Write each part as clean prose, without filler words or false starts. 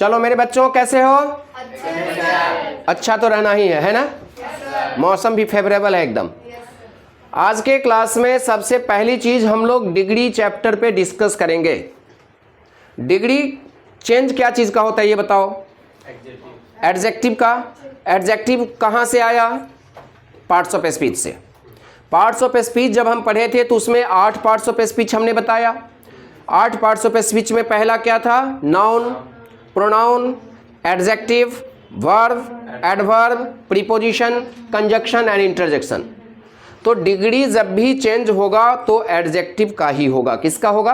चलो मेरे बच्चों, कैसे हो? अच्छा तो रहना ही है ना? मौसम भी फेवरेबल है एकदम। आज के क्लास में सबसे पहली चीज हम लोग डिग्री चैप्टर पे डिस्कस करेंगे। डिग्री चेंज क्या चीज का होता है ये बताओ? एडजेक्टिव का। एडजेक्टिव कहां से आया? पार्ट्स ऑफ स्पीच से। पार्ट्स ऑफ स्पीच जब हम पढ़े थे तो उसमें 8 पार्ट्स ऑफ स्पीच हमने बताया। 8 पार्ट्स ऑफ स्पीच में पहला क्या था? Noun, pronoun, adjective, verb, adverb, preposition, conjunction and interjection. तो डिग्री जब भी चेंज होगा तो एडजेक्टिव का ही होगा। किसका होगा?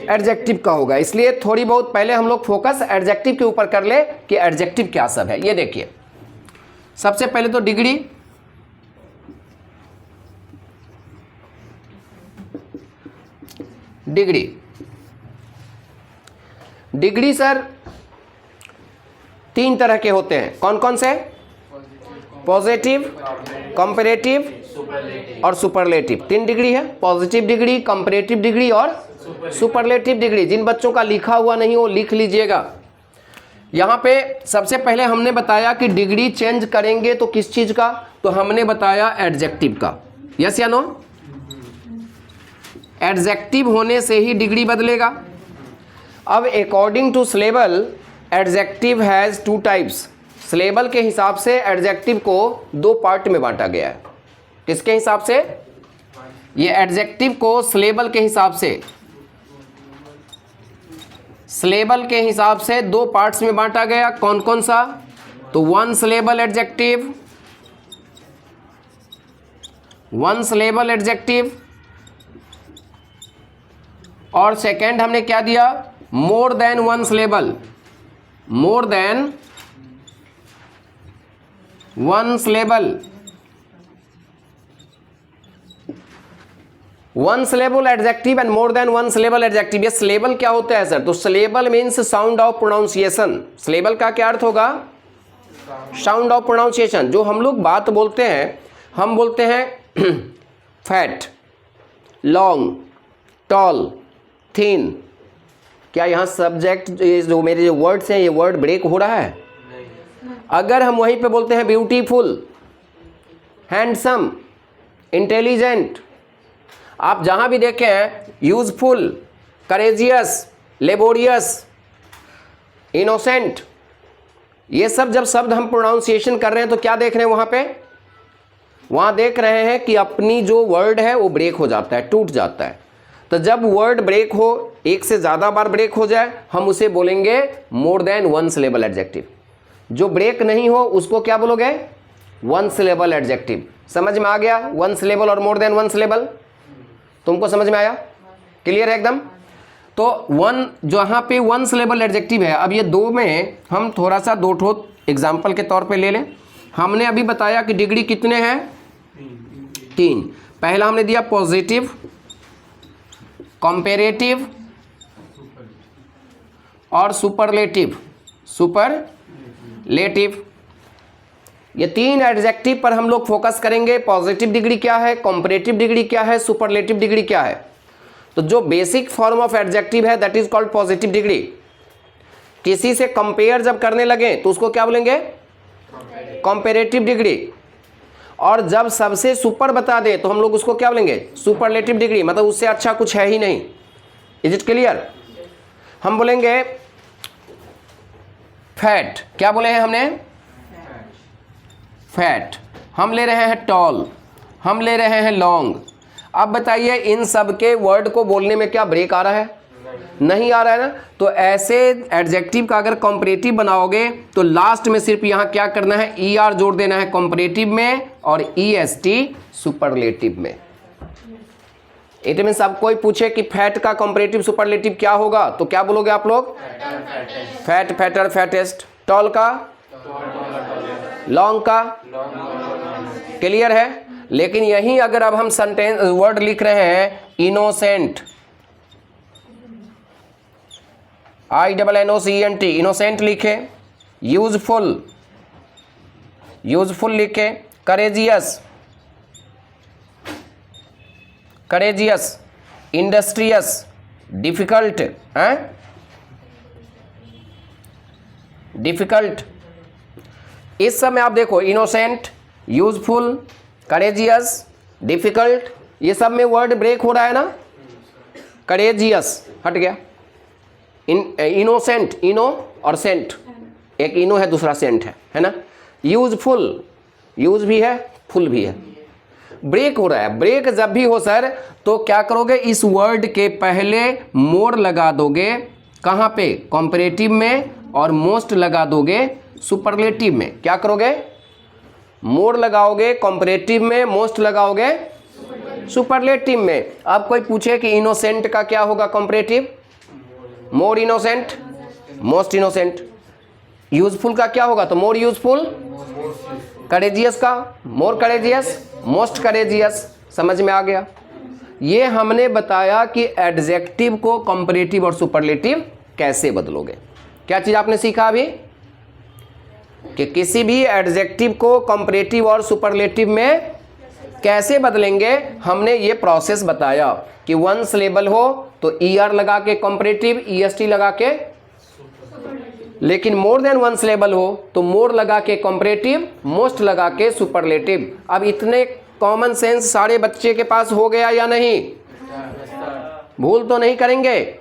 एडजेक्टिव का होगा। इसलिए थोड़ी बहुत पहले हम लोग फोकस एडजेक्टिव के ऊपर कर ले कि एडजेक्टिव क्या सब है। ये देखिए, सबसे पहले तो डिग्री। डिग्री डिग्री सर 3 तरह के होते हैं। कौन कौन से? पॉजिटिव, कंपैरेटिव और सुपरलेटिव। 3 डिग्री है, पॉजिटिव डिग्री, कंपैरेटिव डिग्री और सुपरलेटिव डिग्री। जिन बच्चों का लिखा हुआ नहीं वो लिख लीजिएगा। यहां पे सबसे पहले हमने बताया कि डिग्री चेंज करेंगे तो किस चीज का? तो हमने बताया एडजेक्टिव का। यस या नो? एडजेक्टिव होने से ही डिग्री बदलेगा। अब according two syllable adjective has 2 types. Syllable के हिसाब से एडजेक्टिव को 2 पार्ट में बांटा गया है। किसके हिसाब से? ये एडजेक्टिव को सिलेबल के हिसाब से, सिलेबल के हिसाब से 2 पार्ट्स में बांटा गया। कौन कौन सा? तो 1 सिलेबल एडजेक्टिव, 1 सिलेबल एडजेक्टिव, और सेकेंड हमने क्या दिया? मोर than 1 syllable, more than 1 syllable. 1 syllable adjective and more than 1 syllable adjective. ये सिलेबल क्या होता है सर? तो syllable means sound of pronunciation. Syllable का क्या अर्थ होगा? Sound of pronunciation. जो हम लोग बात बोलते हैं, हम बोलते हैं फैट, लॉन्ग, टॉल, थिन। क्या यहाँ सब्जेक्ट जो मेरे जो वर्ड्स हैं ये वर्ड ब्रेक हो रहा है? अगर हम वहीं पे बोलते हैं ब्यूटीफुल, हैंडसम, इंटेलिजेंट, आप जहां भी देखें यूजफुल, करेजियस, लेबोरियस, इनोसेंट, ये सब जब शब्द हम प्रोनाउंसिएशन कर रहे हैं तो क्या देख रहे हैं वहां पे? वहां देख रहे हैं कि अपनी जो वर्ड है वो ब्रेक हो जाता है, टूट जाता है। तो जब वर्ड ब्रेक हो, एक से ज़्यादा बार ब्रेक हो जाए, हम उसे बोलेंगे मोर देन 1 सिलेबल एडजेक्टिव। जो ब्रेक नहीं हो उसको क्या बोलोगे? 1 सिलेबल एडजेक्टिव। समझ में आ गया? 1 सिलेबल और मोर देन 1 सिलेबल तुमको समझ में आया? क्लियर है एकदम? तो 1 जहाँ पे 1 सिलेबल एडजेक्टिव है। अब ये 2 में हम थोड़ा सा 2 ठो एग्जाम्पल के तौर पे ले लें। हमने अभी बताया कि डिग्री कितने हैं? 3। पहला हमने दिया पॉजिटिव, कंपैरेटिव और सुपरलेटिव। सुपरलेटिव, ये 3 एडजेक्टिव पर हम लोग फोकस करेंगे। पॉजिटिव डिग्री क्या है, कंपैरेटिव डिग्री क्या है, सुपरलेटिव डिग्री क्या है। तो जो बेसिक फॉर्म ऑफ एडजेक्टिव है that is called positive degree. किसी से कंपेयर जब करने लगे तो उसको क्या बोलेंगे? Comparative degree. और जब सबसे सुपर बता दे तो हम लोग उसको क्या बोलेंगे? Superlative degree. मतलब उससे अच्छा कुछ है ही नहीं। Is it clear? हम बोलेंगे फैट, क्या बोले हैं हमने? फैट। हम ले रहे हैं टॉल, हम ले रहे हैं लॉन्ग। अब बताइए इन सब के वर्ड को बोलने में क्या ब्रेक आ रहा है? नहीं आ रहा है ना। तो ऐसे एडजेक्टिव का अगर कंपैरेटिव बनाओगे तो लास्ट में सिर्फ यहाँ क्या करना है? ER जोड़ देना है कंपैरेटिव में और EST सुपरलेटिव में। इट मीन्स अब कोई पूछे कि फैट का कंपैरेटिव सुपरलेटिव क्या होगा तो क्या बोलोगे आप लोग? Fat, fatter, fattest. टॉल का, लॉन्ग का। क्लियर है? लेकिन यही अगर अब हम सेंटेंस वर्ड लिख रहे हैं इनोसेंट, INNOCENT, इनोसेंट लिखे, यूजफुल, यूजफुल लिखे, courageous, courageous, industrious, difficult, difficult. इस समय आप देखो इनोसेंट, यूजफुल, करेजियस, डिफिकल्ट, ये सब में वर्ड ब्रेक हो रहा है ना। करेजियस हट गया, इनोसेंट, इनो और सेंट, एक इनो है दूसरा सेंट है ना। यूजफुल, यूज भी है फुल भी है, ब्रेक हो रहा है। ब्रेक जब भी हो सर तो क्या करोगे, इस वर्ड के पहले मोर लगा दोगे, कहाँ पे, कंपैरेटिव में, और मोस्ट लगा दोगे सुपरलेटिव में। क्या करोगे, मोर लगाओगे कंपैरेटिव में, मोस्ट लगाओगे सुपरलेटिव में। अब कोई पूछे कि इनोसेंट का क्या होगा कंपैरेटिव, मोर इनोसेंट, मोस्ट इनोसेंट। यूजफुल का क्या होगा, तो मोर यूजफुल। करेजियस का मोर करेजियस, मोस्ट करेजियस। समझ में आ गया। ये हमने बताया कि एडजेक्टिव को कंपैरेटिव और सुपरलेटिव कैसे बदलोगे। क्या चीज आपने सीखा अभी, कि किसी भी एडजेक्टिव को कंपैरेटिव और सुपरलेटिव में कैसे बदलेंगे। हमने ये प्रोसेस बताया कि वन सिलेबल हो तो ईआर लगा के कंपैरेटिव, ईएसटी लगा के, लेकिन मोर देन वन सिलेबल हो तो मोर लगा के कंपैरेटिव, मोस्ट लगा के सुपरलेटिव। अब इतने कॉमन सेंस सारे बच्चे के पास हो गया या नहीं, भूल तो नहीं करेंगे।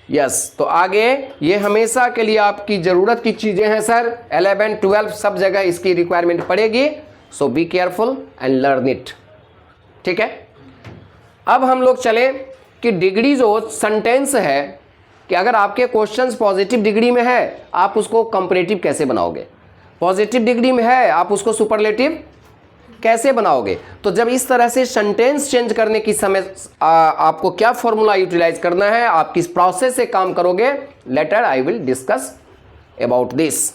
यस, तो आगे ये हमेशा के लिए आपकी जरूरत की चीजें हैं सर। 11, 12 सब जगह इसकी रिक्वायरमेंट पड़ेगी। So be careful and learn it. ठीक है, अब हम लोग चले कि डिग्री जो सेंटेंस है, कि अगर आपके क्वेश्चंस पॉजिटिव डिग्री में है आप उसको कंपैरेटिव कैसे बनाओगे, पॉजिटिव डिग्री में है आप उसको सुपरलेटिव कैसे बनाओगे। तो जब इस तरह से सेंटेंस चेंज करने की समय आपको क्या फॉर्मूला यूटिलाइज करना है, आप किस प्रोसेस से काम करोगे, later I will discuss about this.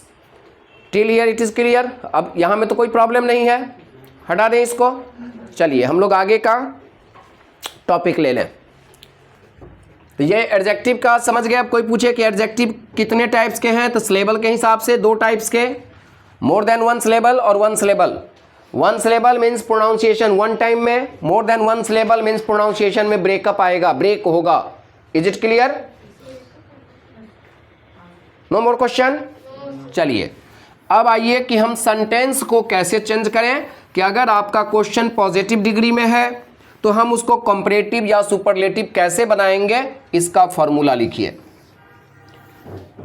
Till here it is clear. अब यहां में तो कोई प्रॉब्लम नहीं है, हटा दें इसको। चलिए हम लोग आगे का टॉपिक ले लें। तो ये एडजेक्टिव का समझ गए। अब कोई पूछे कि एडजेक्टिव कितने टाइप्स के हैं, तो सिलेबल के हिसाब से 2 टाइप्स के, मोर देन वन सिलेबल और one syllable. One syllable means pronunciation one time में, more than one syllable means pronunciation में ब्रेकअप आएगा, ब्रेक होगा। Is it clear? No more question. चलिए अब आइए कि हम सेंटेंस को कैसे चेंज करें, कि अगर आपका क्वेश्चन पॉजिटिव डिग्री में है तो हम उसको कंपैरेटिव या सुपरलेटिव कैसे बनाएंगे, इसका फॉर्मूला लिखिए।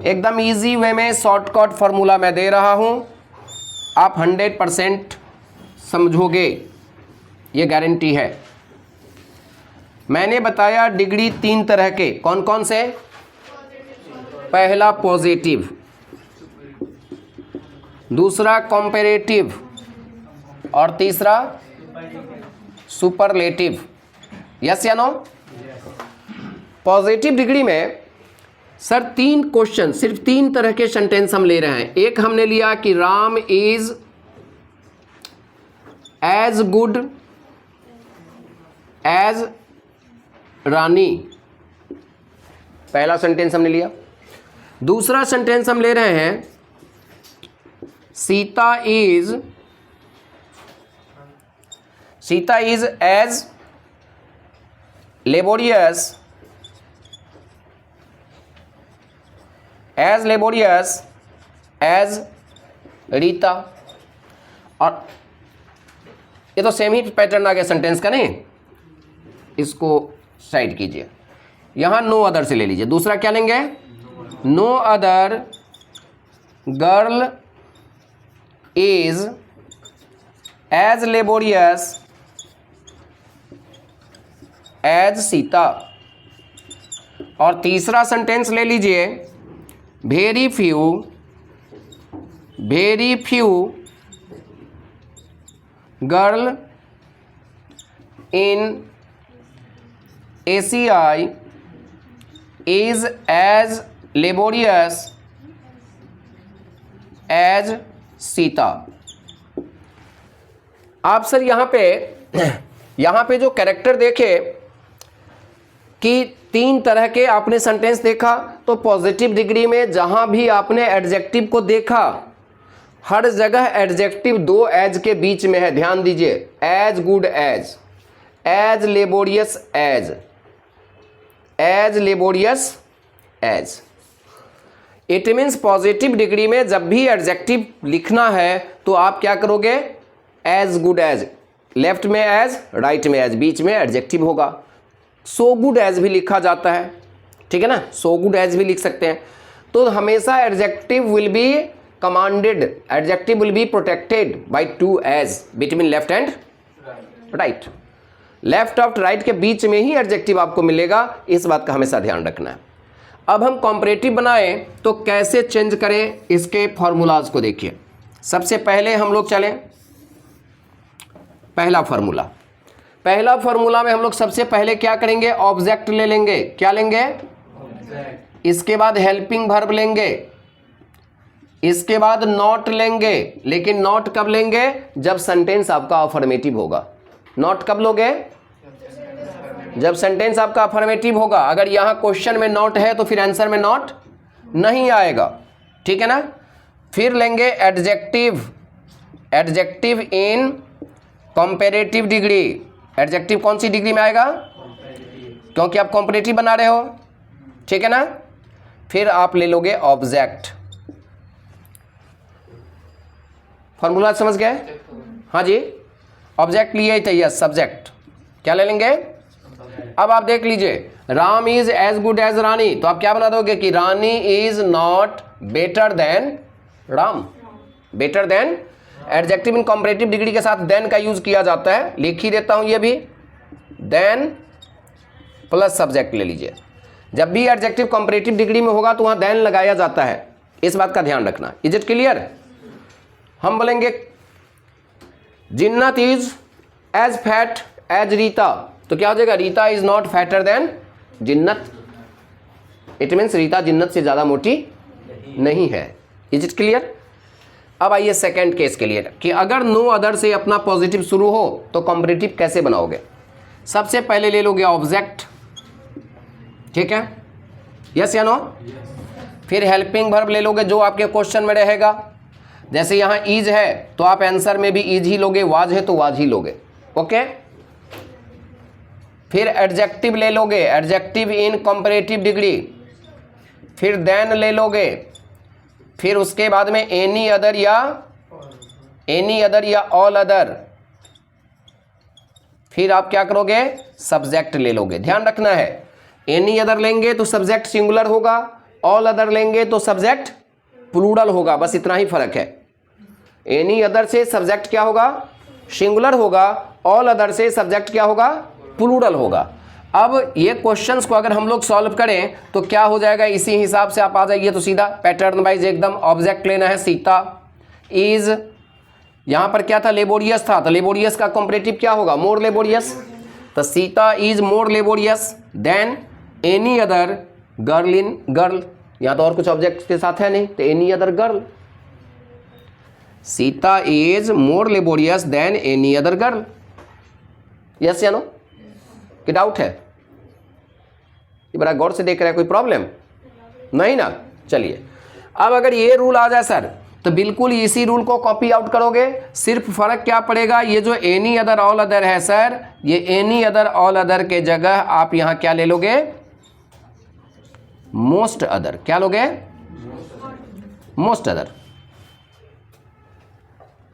एकदम इजी वे में शॉर्टकट फॉर्मूला मैं दे रहा हूं, आप 100% समझोगे, ये गारंटी है। मैंने बताया डिग्री 3 तरह के, कौन कौन से? पहला पॉजिटिव, दूसरा कंपैरेटिव और तीसरा सुपरलेटिव। यस या नो? पॉजिटिव डिग्री में सर 3 क्वेश्चन, सिर्फ 3 तरह के सेंटेंस हम ले रहे हैं। एक हमने लिया कि Ram is as good as Rani, पहला सेंटेंस हमने लिया। दूसरा सेंटेंस हम ले रहे हैं Sita is as laborious as Rita. और ये तो सेम ही पैटर्न आ गया सेंटेंस का, नहीं? इसको साइड कीजिए, यहां नो अदर से ले लीजिए। दूसरा क्या लेंगे? No other girl is as laborious as Sita. और तीसरा सेंटेंस ले लीजिए, very few girl in ACI is as laborious as Sita. आप सर यहाँ पे जो कैरेक्टर देखे कि 3 तरह के आपने सेंटेंस देखा, तो पॉजिटिव डिग्री में जहां भी आपने एडजेक्टिव को देखा, हर जगह एडजेक्टिव 2 एज के बीच में है। ध्यान दीजिए, as good as laborious as laborious as. It means positive degree में जब भी एडजेक्टिव लिखना है तो आप क्या करोगे, एज गुड एज, लेफ्ट में एज, राइट में एज, बीच में एडजेक्टिव होगा। सो गुड एज भी लिखा जाता है, ठीक है ना, सो गुड एज भी लिख सकते हैं। तो हमेशा adjective will be commanded, adjective will be protected by two as between left and right. Left और राइट के बीच में ही एडजेक्टिव आपको मिलेगा, इस बात का हमेशा ध्यान रखना है। अब हम कॉम्परेटिव बनाएं तो कैसे चेंज करें, इसके फॉर्मूलाज को देखिए। सबसे पहले हम लोग चलें पहला फॉर्मूला में हम लोग सबसे पहले क्या करेंगे, ऑब्जेक्ट ले लेंगे। क्या लेंगे, इसके बाद हेल्पिंग वर्ब लेंगे, इसके बाद नॉट लेंगे। लेकिन नॉट कब लेंगे, जब सेंटेंस आपका अफर्मेटिव होगा। नॉट कब लोगे, जब सेंटेंस आपका अफर्मेटिव होगा। अगर यहां क्वेश्चन में नॉट है तो फिर आंसर में नॉट नहीं आएगा, ठीक है ना। फिर लेंगे adjective, adjective in comparative degree. Adjective कौन सी डिग्री में आएगा, क्योंकि आप कंपैरेटिव बना रहे हो, ठीक है ना। फिर आप ले लोगे ऑब्जेक्ट। फॉर्मूला समझ गए, हाँ जी। ऑब्जेक्ट लिए ही चाहिए, सब्जेक्ट क्या ले लेंगे। अब आप देख लीजिए, Ram is as good as Rani, तो आप क्या बना दोगे कि Rani is not better than Ram. Better than, adjective in comparative degree के साथ देन का यूज किया जाता है, लिख ही देता हूं ये भी। देन प्लस सब्जेक्ट ले लीजिए। जब भी एडजेक्टिव कंपैरेटिव डिग्री में होगा तो वहां देन लगाया जाता है, इस बात का ध्यान रखना। Is it clear. हम बोलेंगे Jinnat is as fat as Rita, तो क्या हो जाएगा, Rita is not fatter than Jinnat. It means Rita Jinnat से ज्यादा मोटी नहीं है। Is it clear. अब आइए सेकंड केस के लिए, कि अगर नो अदर से अपना पॉजिटिव शुरू हो तो कंपैरेटिव कैसे बनाओगे। सबसे पहले ले लोगे ऑब्जेक्ट, ठीक है, यस या नो। फिर हेल्पिंग वर्ब ले लोगे जो आपके क्वेश्चन में रहेगा। जैसे यहां इज है तो आप आंसर में भी इज ही लोगे, वाज है तो वाज ही लोगे, ओके। फिर एडजेक्टिव ले लोगे, एडजेक्टिव इन कंपैरेटिव डिग्री। फिर देन ले लोगे। फिर उसके बाद में एनी अदर या ऑल अदर। फिर आप क्या करोगे, सब्जेक्ट ले लोगे। ध्यान रखना है, एनी अदर लेंगे तो सब्जेक्ट सिंगुलर होगा, ऑल अदर लेंगे तो सब्जेक्ट प्लूरल होगा, बस इतना ही फर्क है। एनी अदर से सब्जेक्ट क्या होगा, सिंगुलर होगा, ऑल अदर से सब्जेक्ट क्या होगा, प्लूरल होगा। अब ये क्वेश्चंस को अगर हम लोग सॉल्व करें तो क्या हो जाएगा, इसी हिसाब से आप आ जाइए। तो सीधा पैटर्न वाइज एकदम ऑब्जेक्ट लेना है। सीता इज, यहां पर क्या था, लेबोरियस था, तो लेबोरियस का कंपैरेटिव क्या होगा, मोर लेबोरियस। तो Sita is more laborious than any other girl in girl. यहां तो और कुछ ऑब्जेक्ट के साथ है नहीं, तो any other girl. Sita is more laborious than any other girl. Yes या नो, कि डाउट है, ये बड़ा गौर से देख रहे हैं, कोई प्रॉब्लम नहीं ना। चलिए, अब अगर ये रूल आ जाए सर तो बिल्कुल इसी रूल को कॉपी आउट करोगे। सिर्फ फर्क क्या पड़ेगा, ये जो एनी अदर ऑल अदर है सर, ये एनी अदर ऑल अदर के जगह आप यहां क्या ले लोगे, मोस्ट अदर। क्या लोगे, मोस्ट अदर।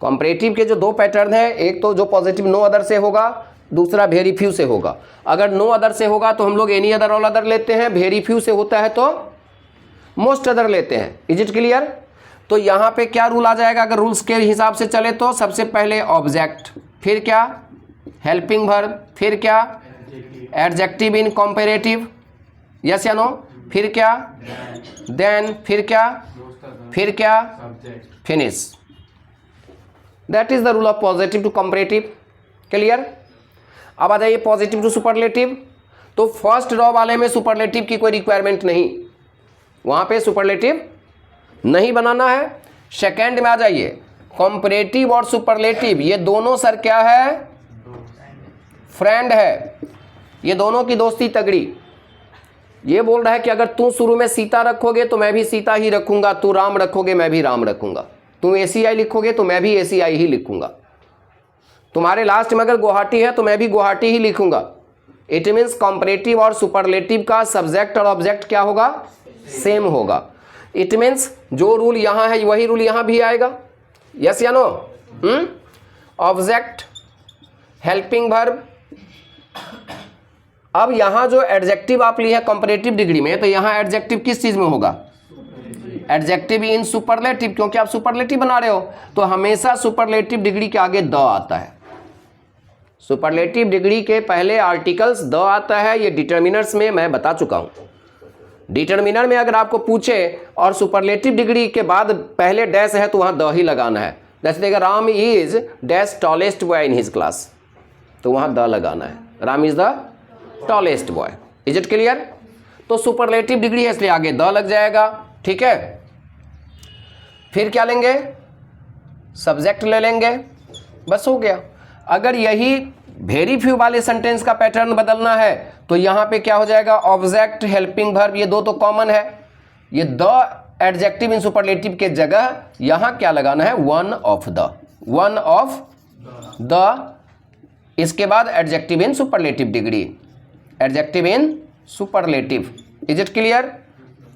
कंपैरेटिव के जो दो पैटर्न है, एक तो जो पॉजिटिव नो अदर से होगा, दूसरा वेरी फ्यू से होगा। अगर नो अदर से होगा तो हम लोग एनी अदर ऑल अदर लेते हैं, वेरी फ्यू से होता है तो मोस्ट अदर लेते हैं। Is it clear. तो यहां पे क्या रूल आ जाएगा, अगर रूल्स के हिसाब से चले तो सबसे पहले ऑब्जेक्ट, फिर क्या, हेल्पिंग वर्ब, फिर क्या, एडजेक्टिव इन कंपैरेटिव, यस या नो, फिर क्या, देन, फिर क्या, finish. That is the rule of positive to comparative. Clear. अब आ जाइए पॉजिटिव टू सुपरलेटिव। तो फर्स्ट रॉ वाले में सुपरलेटिव की कोई रिक्वायरमेंट नहीं, वहां पे सुपरलेटिव नहीं बनाना है। सेकेंड में आ जाइए, कंपैरेटिव और सुपरलेटिव ये दोनों सर क्या है, फ्रेंड है, ये दोनों की दोस्ती तगड़ी। ये बोल रहा है कि अगर तू शुरू में सीता रखोगे तो मैं भी सीता ही रखूंगा, तू राम रखोगे मैं भी राम रखूंगा, तू ACI लिखोगे तो मैं भी ACI ही लिखूंगा, तुम्हारे लास्ट में अगर गुवाहाटी है तो मैं भी गुवाहाटी ही लिखूंगा। इट मीन्स कंपैरेटिव और सुपरलेटिव का सब्जेक्ट और ऑब्जेक्ट क्या होगा, सेम होगा। इट मीन्स जो रूल यहां है वही रूल यहां भी आएगा, यस या नो। Object, helping verb. अब यहां जो एडजेक्टिव आप लिए हैं कंपैरेटिव डिग्री में, तो यहां एडजेक्टिव किस चीज में होगा? एडजेक्टिव इन सुपरलेटिव, क्योंकि आप सुपरलेटिव बना रहे हो तो हमेशा सुपरलेटिव डिग्री के आगे द आता है। सुपरलेटिव डिग्री के पहले आर्टिकल्स द आता है, ये डिटर्मिनर्स में मैं बता चुका हूं। डिटर्मिनर में अगर आपको पूछे और सुपरलेटिव डिग्री के बाद पहले डैश है तो वहां द ही लगाना है। जैसे देखिए Ram is dash tallest boy in his class, तो वहां द लगाना है, Ram is the tallest boy. Is it clear? तो सुपरलेटिव डिग्री है इसलिए आगे द लग जाएगा, ठीक है। फिर क्या लेंगे? सब्जेक्ट ले लेंगे, बस हो गया। अगर यही वेरी फ्यू वाले सेंटेंस का पैटर्न बदलना है तो यहां पे क्या हो जाएगा? ऑब्जेक्ट, हेल्पिंग वर्ब, ये दो तो कॉमन है। ये द एडजेक्टिव इन सुपरलेटिव के जगह यहां क्या लगाना है? One of the, one of the. इसके बाद adjective in superlative degree, adjective in superlative. Is it clear?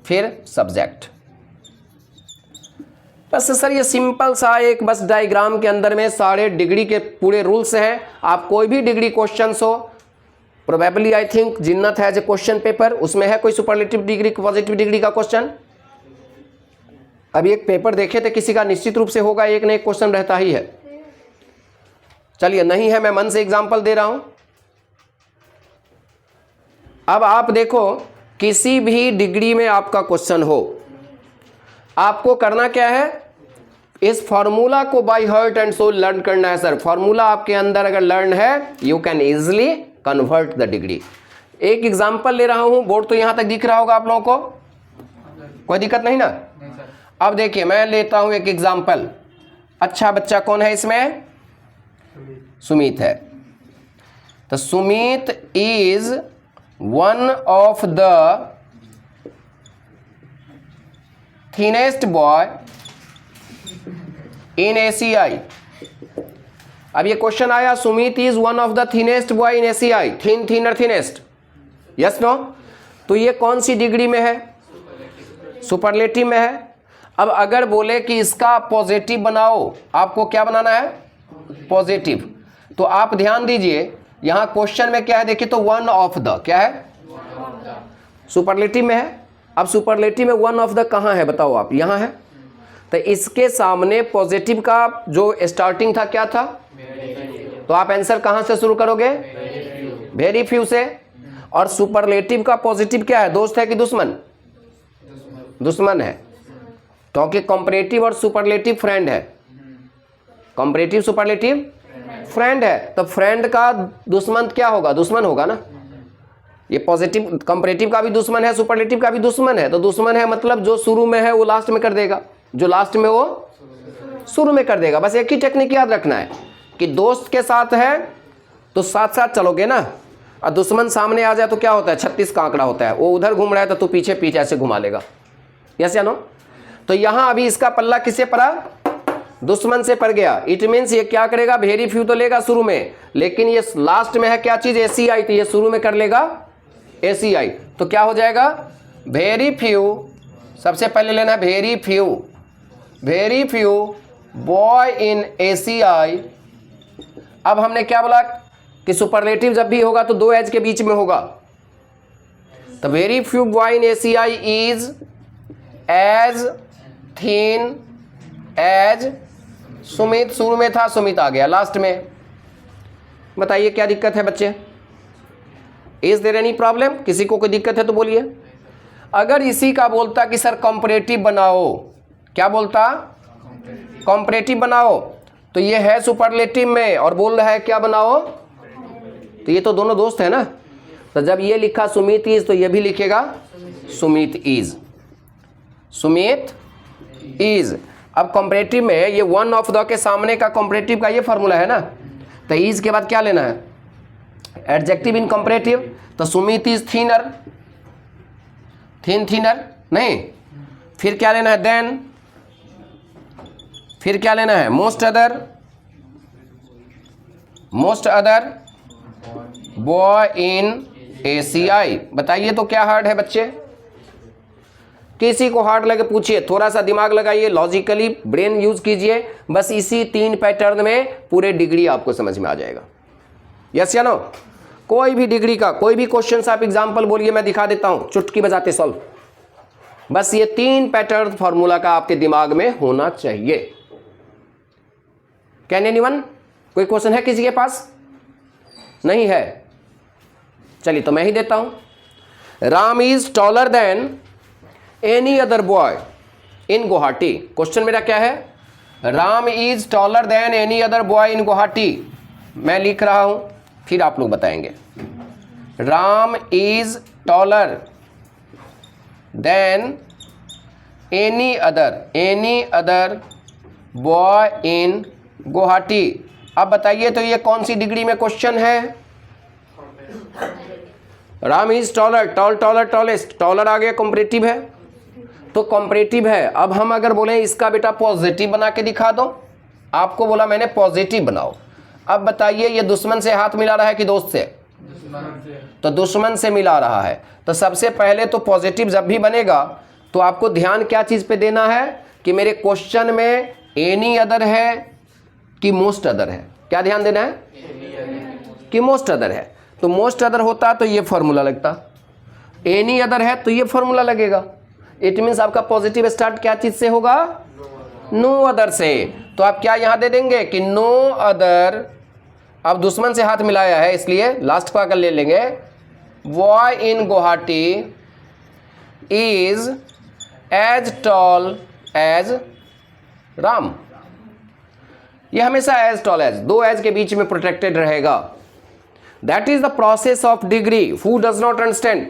फिर सब्जेक्ट। बस सर ये सिंपल सा एक बस डायग्राम के अंदर में सारे डिग्री के पूरे रूल्स हैं। आप कोई भी डिग्री क्वेश्चंस हो, प्रोबेबली आई थिंक जिन्नत है जो क्वेश्चन पेपर, उसमें है कोई सुपरलेटिव डिग्री, पॉजिटिव डिग्री का क्वेश्चन। अभी एक पेपर देखे थे किसी का, निश्चित रूप से होगा, एक न एक क्वेश्चन रहता ही है। चलिए नहीं है, मैं मन से एग्जांपल दे रहा हूं। अब आप देखो किसी भी डिग्री में आपका क्वेश्चन हो, आपको करना क्या है? इस फॉर्मूला को by heart and soul learn करना है सर। फॉर्मूला आपके अंदर अगर लर्न है, you can easily convert the degree. एक एग्जांपल ले रहा हूं, बोर्ड तो यहां तक दिख रहा होगा आप लोगों को, कोई दिक्कत नहीं ना? नहीं सर। अब देखिए मैं लेता हूं एक एग्जांपल। अच्छा बच्चा कौन है इसमें? सुमित है। तो Sumit is one of the thinnest boy in ACI। अब ये क्वेश्चन आया, Sumit is one of the thinnest boy in ACI। Thin, thinner, thinnest, yes no? तो ये कौन सी डिग्री में है? सुपरलेटिव में है। अब अगर बोले कि इसका पॉजिटिव बनाओ, आपको क्या बनाना है? पॉजिटिव। तो आप ध्यान दीजिए यहां क्वेश्चन में क्या है, देखिए तो वन ऑफ द क्या है? सुपरलेटिव में है। अब सुपरलेटिव में वन ऑफ द कहां है बताओ आप? यहां है। तो इसके सामने पॉजिटिव का जो स्टार्टिंग था क्या था? तो आप आंसर कहां से शुरू करोगे? वेरी फ्यू से। और सुपरलेटिव का पॉजिटिव क्या है? दोस्त है कि दुश्मन? दुश्मन है, क्योंकि कंपैरेटिव और सुपरलेटिव फ्रेंड है। कंपैरेटिव सुपरलेटिव फ्रेंड है, तो फ्रेंड का दुश्मन क्या होगा? दुश्मन होगा ना। ये पॉजिटिव कंपैरेटिव का भी दुश्मन है, सुपरलेटिव का भी दुश्मन है। तो दुश्मन है मतलब जो शुरू में है वो लास्ट में कर देगा, जो लास्ट में वो शुरू में कर देगा। बस एक ही टेक्निक याद रखना है कि दोस्त के साथ है तो साथ साथ चलोगे ना, और दुश्मन सामने आ जाए तो क्या होता है? 36 का आंकड़ा होता है। वो उधर घूम रहा है तो तू पीछे पीछे ऐसे घुमा लेगा, यस या नो? तो यहां अभी इसका पल्ला किससे पड़ा? दुश्मन से पड़ गया। इट मीन्स ये क्या करेगा? वेरी फ्यू तो लेगा शुरू में, लेकिन ये लास्ट में है क्या चीज? ACI। तो ये शुरू में कर लेगा ACI। तो क्या हो जाएगा? वेरी फ्यू, सबसे पहले लेना है very few, very few boy in ACI। अब हमने क्या बोला कि सुपरलेटिव जब भी होगा तो दो एज के बीच में होगा। तो very few boy in ACI is as thin as Sumit. शुरू में था, सुमित आ गया लास्ट में। बताइए क्या दिक्कत है बच्चे? Is there any problem? किसी को कोई दिक्कत है तो बोलिए। अगर इसी का बोलता कि सर कंपैरेटिव बनाओ, क्या बोलता? कंपैरेटिव बनाओ, तो ये है सुपरलेटिव में और बोल रहा है क्या बनाओ? तो ये तो दोनों दोस्त है ना। तो जब ये लिखा सुमित इज तो ये भी लिखेगा सुमित इज, सुमित इज। अब कंपैरेटिव में ये वन ऑफ द के सामने का कंपैरेटिव का ये फॉर्मूला है ना। तो इज के बाद क्या लेना है? Adjective in comparative. तो Sumit is thinner, thin, thinner नहीं। फिर क्या लेना है? देन। फिर क्या लेना है? Most other, most other boy in ACI। बताइए तो क्या हार्ड है बच्चे? किसी को हार्ड लगे पूछिए, थोड़ा सा दिमाग लगाइए, लॉजिकली ब्रेन यूज कीजिए, बस इसी 3 पैटर्न में पूरे डिग्री आपको समझ में आ जाएगा। यस या नो? कोई भी डिग्री का कोई भी क्वेश्चन आप एग्जाम्पल बोलिए, मैं दिखा देता हूं चुटकी बजाते सॉल्व। बस ये 3 पैटर्न फॉर्मूला का आपके दिमाग में होना चाहिए। Can anyone? कोई क्वेश्चन है किसी के पास? नहीं है? चलिए तो मैं ही देता हूं। Ram is taller than any other boy in Guwahati. Question मेरा क्या है? Ram is taller than any other boy in Guwahati. मैं लिख रहा हूं, फिर आप लोग बताएंगे। Ram is taller than any other boy in Guwahati. अब बताइए तो ये कौन सी डिग्री में क्वेश्चन है? Ram is taller, tallest, taller आ गया, कॉम्परेटिव है तो कॉम्परेटिव है। अब हम अगर बोले इसका बेटा पॉजिटिव बना के दिखा दो, आपको बोला मैंने पॉजिटिव बनाओ। अब बताइए ये दुश्मन से हाथ मिला रहा है कि दोस्त से? तो दुश्मन से मिला रहा है। तो सबसे पहले तो पॉजिटिव जब भी बनेगा तो आपको ध्यान क्या चीज पे देना है कि मेरे क्वेश्चन में एनी अदर है कि मोस्ट अदर है। क्या ध्यान देना है? कि मोस्ट अदर है। तो मोस्ट अदर होता तो ये फॉर्मूला लगता, एनी अदर है तो ये फॉर्मूला लगेगा। इट मीन्स आपका पॉजिटिव स्टार्ट क्या चीज से होगा? नो अदर से। तो आप क्या यहां दे देंगे कि नो अदर। अब दुश्मन से हाथ मिलाया है इसलिए लास्ट का अगर ले लेंगे, boy in Guwahati is as tall as Ram. ये हमेशा एज टॉल एज, 2 एज के बीच में प्रोटेक्टेड रहेगा। That is the process of degree. Who does not understand?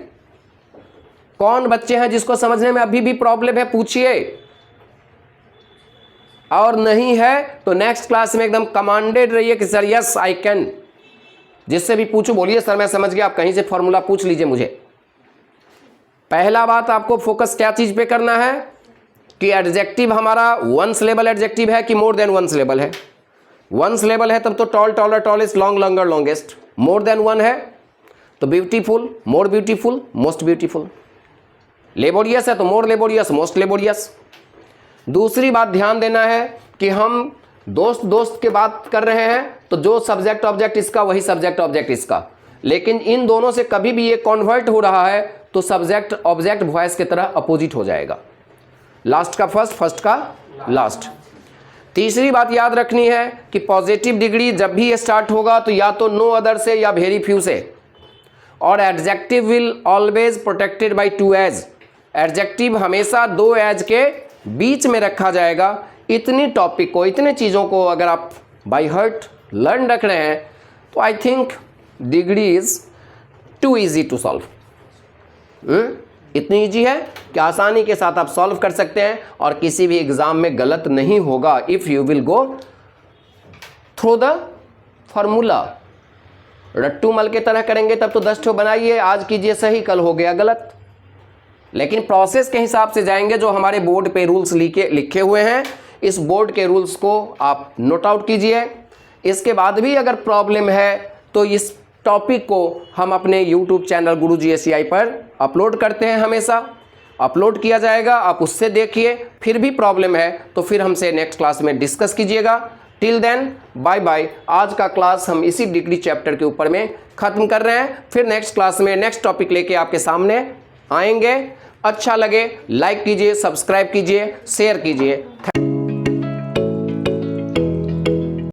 कौन बच्चे हैं जिसको समझने में अभी भी प्रॉब्लम है? पूछिए। और नहीं है तो नेक्स्ट क्लास में एकदम कमांडेड रहिए कि सर यस आई कैन। जिससे भी पूछो बोलिए सर मैं समझ गया, आप कहीं से फॉर्मूला पूछ लीजिए मुझे। पहला बात आपको फोकस क्या चीज पे करना है कि एडजेक्टिव हमारा 1 सिलेबल एडजेक्टिव है कि मोर देन 1 सिलेबल है? 1 सिलेबल है तब तो tall, taller, tallest, long, longer, longest. More than 1 है तो beautiful, more beautiful, most beautiful. Laborious है तो मोर लेबोरियस, मोस्ट लेबोरियस। दूसरी बात ध्यान देना है कि हम दोस्त के बात कर रहे हैं तो जो सब्जेक्ट ऑब्जेक्ट इसका वही सब्जेक्ट ऑब्जेक्ट इसका, लेकिन इन दोनों से कभी भी ये कन्वर्ट हो रहा है तो सब्जेक्ट ऑब्जेक्ट वॉइस की तरह अपोजिट हो जाएगा। लास्ट का फर्स्ट, फर्स्ट का लास्ट। तीसरी बात याद रखनी है कि पॉजिटिव डिग्री जब भी ये स्टार्ट होगा तो या तो नो अदर से या वेरी फ्यू से। और adjective will always protected by 2 as. Adjective हमेशा 2 एज के बीच में रखा जाएगा। इतनी टॉपिक को, इतने चीज़ों को अगर आप बाय हार्ट लर्न रख रहे हैं तो I think degree is too easy to solve. इतनी इजी है कि आसानी के साथ आप सॉल्व कर सकते हैं और किसी भी एग्जाम में गलत नहीं होगा if you will go through the formula. रट्टू मल के तरह करेंगे तब तो 10 ठो बनाइए, आज कीजिए सही कल हो गया गलत। लेकिन प्रोसेस के हिसाब से जाएंगे जो हमारे बोर्ड पे रूल्स लिखे हुए हैं, इस बोर्ड के रूल्स को आप नोट आउट कीजिए। इसके बाद भी अगर प्रॉब्लम है तो इस टॉपिक को हम अपने YouTube चैनल गुरुजी एसीआई पर अपलोड करते हैं, हमेशा अपलोड किया जाएगा, आप उससे देखिए। फिर भी प्रॉब्लम है तो फिर हमसे नेक्स्ट क्लास में डिस्कस कीजिएगा। Till then bye bye. आज का क्लास हम इसी डिग्री चैप्टर के ऊपर में ख़त्म कर रहे हैं। फिर नेक्स्ट क्लास में नेक्स्ट टॉपिक लेके आपके सामने आएंगे। अच्छा लगे लाइक कीजिए, सब्सक्राइब कीजिए, शेयर कीजिए।